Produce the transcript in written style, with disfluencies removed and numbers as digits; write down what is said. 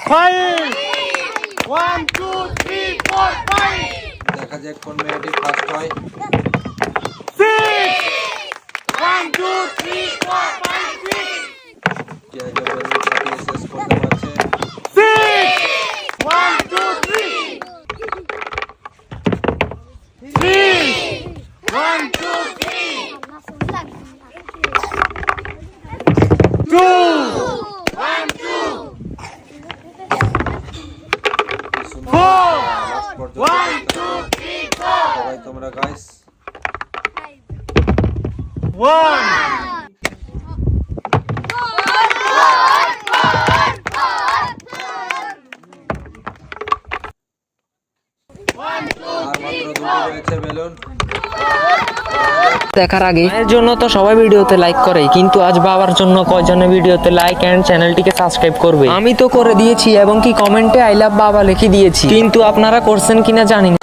5 1 2 3 4 5 দেখা যাক কোন মেয়েটি ফার্স্ট হয়। 6 1 2 3 4 5 6 যে আগে বেলুন ফাটিয়ে শেষ করতে পারছে। 6 1 2 3 3 1 2 3 2 1 2 4 1 2 3 4 সবাই তোমরা গাইস 1 আর মাত্র দুটো রয়েছে বেলুন। দেখার আগে এর জন্য তো সবাই ভিডিওতে লাইক করে, কিন্তু আজ বাবার জন্য কয়জনে ভিডিওতে লাইক এন্ড চ্যানেলটিকে সাবস্ক্রাইব করবে? আমি তো করে দিয়েছি এবং কি কমেন্টে আই লাভ বাবা লিখে দিয়েছি, কিন্তু আপনারা করছেন কিনা জানি না।